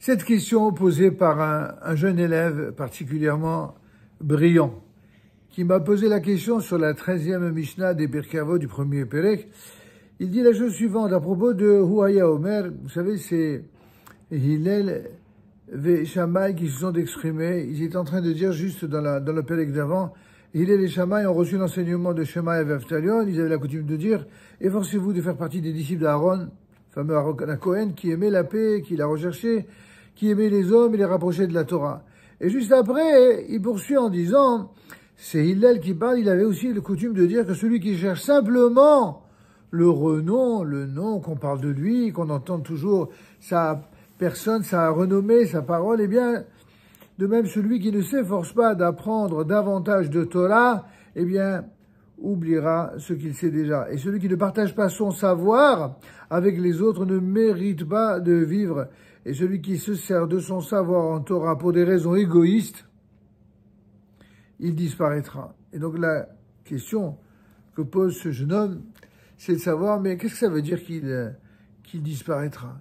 Cette question posée par un jeune élève particulièrement brillant, qui m'a posé la question sur la 13e Mishnah des Pirkei Avot du premier Pérec. Il dit la chose suivante à propos de Huaya Omer. Vous savez, c'est Hillel et Shammai qui se sont exprimés. Ils étaient en train de dire juste dans le Pérec d'avant, Hillel et Shammai ont reçu l'enseignement de Shema et Avtalion. Ils avaient la coutume de dire, efforcez-vous de faire partie des disciples d'Aaron, fameux Aaron Cohen, qui aimait la paix, qui la recherchait, qui aimait les hommes et les rapprochait de la Torah. Et juste après, il poursuit en disant, c'est Hillel qui parle, il avait aussi la coutume de dire que celui qui cherche simplement le renom, le nom, qu'on parle de lui, qu'on entend toujours sa personne, sa renommée, sa parole, eh bien, de même celui qui ne s'efforce pas d'apprendre davantage de Torah, eh bien, oubliera ce qu'il sait déjà. Et celui qui ne partage pas son savoir avec les autres ne mérite pas de vivre. Et celui qui se sert de son savoir en Torah pour des raisons égoïstes, il disparaîtra. Et donc la question que pose ce jeune homme, c'est de savoir, mais qu'est-ce que ça veut dire qu'il disparaîtra?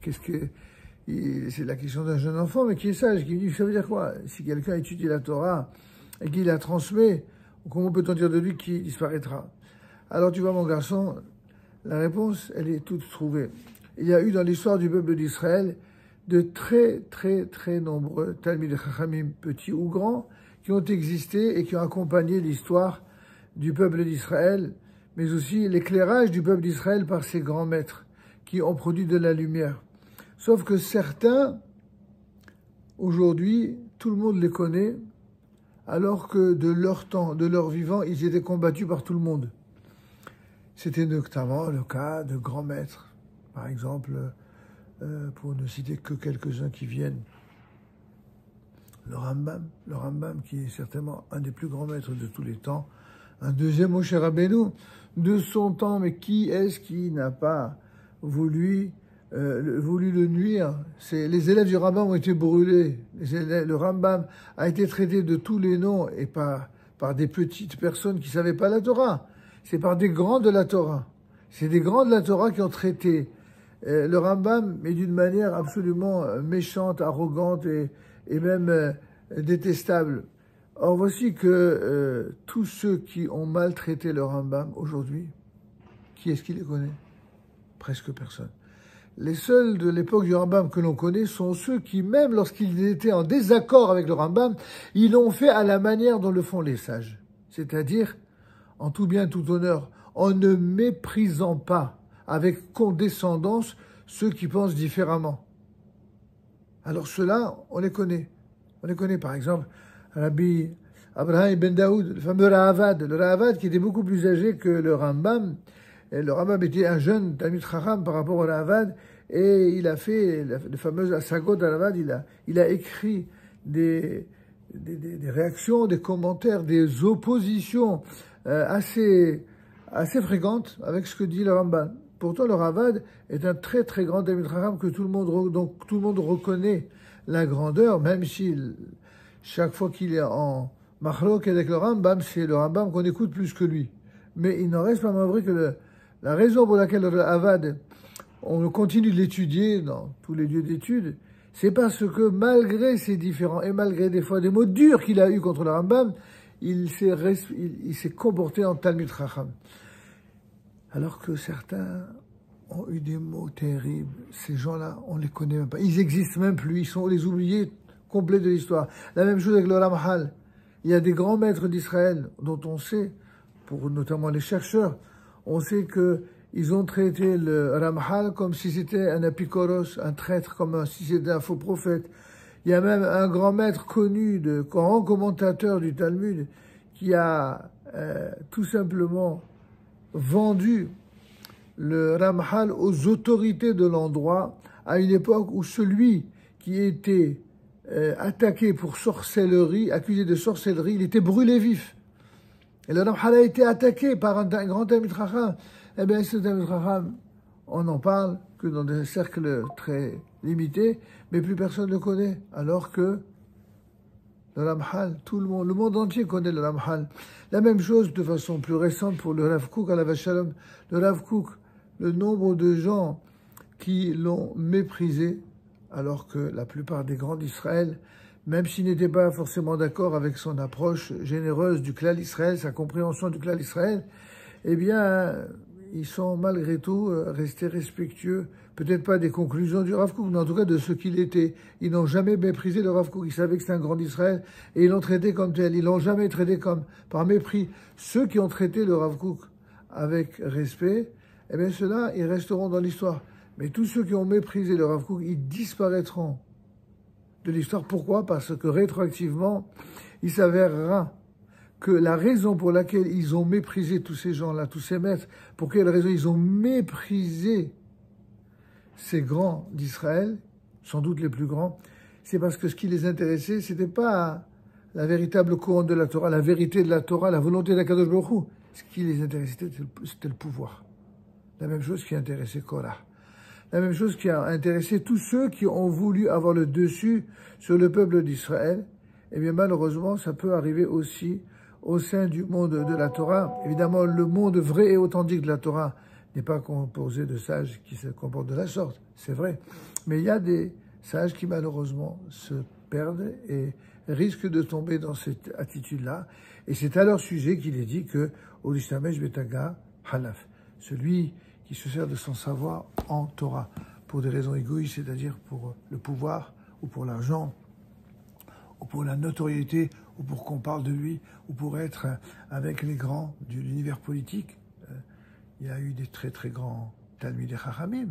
C'est la question d'un jeune enfant, mais qui est sage, qui dit, ça veut dire quoi? Si quelqu'un étudie la Torah et qu'il la transmet, comment peut-on dire de lui qu'il disparaîtra? Alors tu vois mon garçon, la réponse, elle est toute trouvée. Il y a eu dans l'histoire du peuple d'Israël de très nombreux Talmid Chachamim, petits ou grands, qui ont existé et qui ont accompagné l'histoire du peuple d'Israël, mais aussi l'éclairage du peuple d'Israël par ses grands maîtres, qui ont produit de la lumière. Sauf que certains, aujourd'hui, tout le monde les connaît, alors que de leur temps, de leur vivant, ils étaient combattus par tout le monde. C'était notamment le cas de grands maîtres, par exemple, pour ne citer que quelques-uns qui viennent, le Rambam qui est certainement un des plus grands maîtres de tous les temps, un deuxième Moshe Rabbeinu de son temps, mais qui est-ce qui n'a pas voulu le nuire? Les élèves du Rambam ont été brûlés, le Rambam a été traité de tous les noms et par des petites personnes qui ne savaient pas la Torah, c'est par des grands de la Torah, c'est des grands de la Torah qui ont traité le Rambam, mais d'une manière absolument méchante, arrogante et même détestable. Or, voici que tous ceux qui ont maltraité le Rambam aujourd'hui, qui est-ce qui les connaît? Presque personne. Les seuls de l'époque du Rambam que l'on connaît sont ceux qui, même lorsqu'ils étaient en désaccord avec le Rambam, ils l'ont fait à la manière dont le font les sages. C'est-à-dire, en tout bien, tout honneur, en ne méprisant pas avec condescendance ceux qui pensent différemment. Alors ceux-là, on les connaît. On les connaît, par exemple, Rabbi Abraham ben Daoud, le fameux le Ravad qui était beaucoup plus âgé que le Rambam. Et le Rambam était un jeune Talmid Chacham par rapport au Ravad, et il a fait le fameux Asagot à Ravad, il a écrit des réactions, des commentaires, des oppositions assez fréquentes avec ce que dit le Rambam. Pourtant, le Ravad est un très grand Talmid Chacham que tout le monde reconnaît la grandeur, même si chaque fois qu'il est en machlok avec le Rambam, c'est le Rambam qu'on écoute plus que lui. Mais il n'en reste pas moins vrai que la raison pour laquelle le Ravad, on continue de l'étudier dans tous les lieux d'études, c'est parce que malgré ses différents, et malgré des fois des mots durs qu'il a eu contre le Rambam, il s'est comporté en Talmid Chacham. Alors que certains ont eu des mots terribles. Ces gens-là, on les connaît même pas. Ils existent même plus. Ils sont les oubliés complets de l'histoire. La même chose avec le Ramchal. Il y a des grands maîtres d'Israël dont on sait, pour notamment les chercheurs, on sait que ils ont traité le Ramchal comme si c'était un apikoros, un traître, comme si c'était un faux prophète. Il y a même un grand maître connu, grand commentateur du Talmud, qui a tout simplement vendu le Ramchal aux autorités de l'endroit à une époque où celui qui était attaqué pour sorcellerie, accusé de sorcellerie, il était brûlé vif. Et le Ramchal a été attaqué par un grand Talmid Chacham. Eh bien, ce Talmid Chacham, on n'en parle que dans des cercles très limités, mais plus personne ne le connaît. Alors que le Ramchal, tout le monde entier connaît le Ramchal. La même chose de façon plus récente pour le Rav Kook à la Shalom. Le Rav Kook, le nombre de gens qui l'ont méprisé alors que la plupart des grands d'Israël, même s'ils n'étaient pas forcément d'accord avec son approche généreuse du clan Israël, sa compréhension du clan Israël, eh bien, ils sont malgré tout restés respectueux, peut-être pas des conclusions du Rav Kook, mais en tout cas de ce qu'il était. Ils n'ont jamais méprisé le Rav Kook, ils savaient que c'était un grand d'Israël, et ils l'ont traité comme tel, ils l'ont jamais traité comme par mépris. Ceux qui ont traité le Rav Kook avec respect, eh bien ceux-là, ils resteront dans l'histoire. Mais tous ceux qui ont méprisé le Rav Kook, ils disparaîtront de l'histoire. Pourquoi? Parce que rétroactivement, il s'avérera que la raison pour laquelle ils ont méprisé tous ces gens-là, tous ces maîtres, pour quelle raison ils ont méprisé ces grands d'Israël, sans doute les plus grands, c'est parce que ce qui les intéressait, c'était pas la véritable couronne de la Torah, la vérité de la Torah, la volonté d'Akadosh Baruch Hu. Ce qui les intéressait, c'était le pouvoir. La même chose qui intéressait Korah. La même chose qui a intéressé tous ceux qui ont voulu avoir le dessus sur le peuple d'Israël. Eh bien, malheureusement, ça peut arriver aussi au sein du monde de la Torah. Évidemment, le monde vrai et authentique de la Torah n'est pas composé de sages qui se comportent de la sorte, c'est vrai. Mais il y a des sages qui, malheureusement, se perdent et risquent de tomber dans cette attitude-là. Et c'est à leur sujet qu'il est dit que « Olishamesh betaga halaf », celui qui se sert de son savoir en Torah, pour des raisons égoïstes, c'est-à-dire pour le pouvoir, ou pour l'argent, ou pour la notoriété, ou pour qu'on parle de lui, ou pour être avec les grands de l'univers politique. Il y a eu des très très grands Talmidei Chachamim,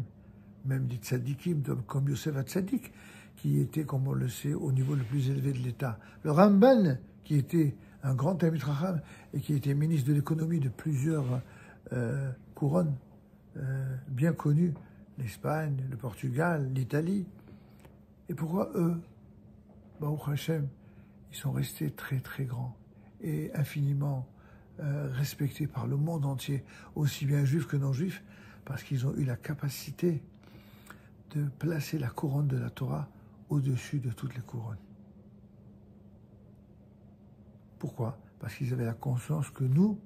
même des tzadikim comme Yosef HaTzadik, qui étaient, comme on le sait, au niveau le plus élevé de l'État. Le Ramban, qui était un grand Talmid Chacham, et qui était ministre de l'économie de plusieurs couronnes, bien connus, l'Espagne, le Portugal, l'Italie. Et pourquoi eux, Baruch Hashem, ils sont restés très très grands et infiniment respectés par le monde entier, aussi bien juifs que non juifs, parce qu'ils ont eu la capacité de placer la couronne de la Torah au-dessus de toutes les couronnes. Pourquoi? Parce qu'ils avaient la conscience que nous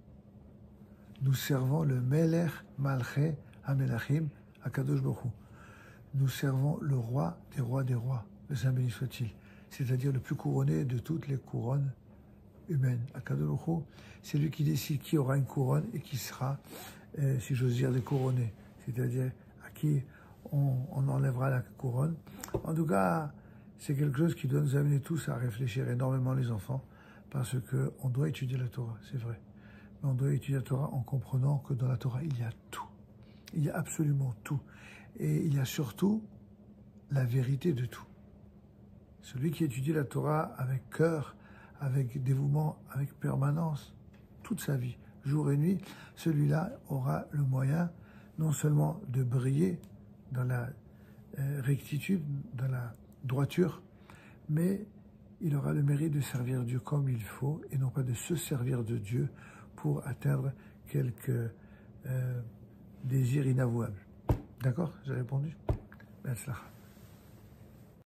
servons le Melech Malchei HaMelachim Akadosh Baruch Hu. Nous servons le roi des rois, le Saint béni soit-il, c'est-à-dire le plus couronné de toutes les couronnes humaines. Akadosh Baruch Hu, c'est lui qui décide qui aura une couronne et qui sera, si j'ose dire, découronné, c'est-à-dire à qui on enlèvera la couronne. En tout cas, c'est quelque chose qui doit nous amener tous à réfléchir énormément, les enfants, parce qu'on doit étudier la Torah, c'est vrai. Mais on doit étudier la Torah en comprenant que dans la Torah, il y a tout. Il y a absolument tout. Et il y a surtout la vérité de tout. Celui qui étudie la Torah avec cœur, avec dévouement, avec permanence, toute sa vie, jour et nuit, celui-là aura le moyen non seulement de briller dans la rectitude, dans la droiture, mais il aura le mérite de servir Dieu comme il faut et non pas de se servir de Dieu pour atteindre quelques désirs inavouables. D'accord? J'ai répondu? Merci.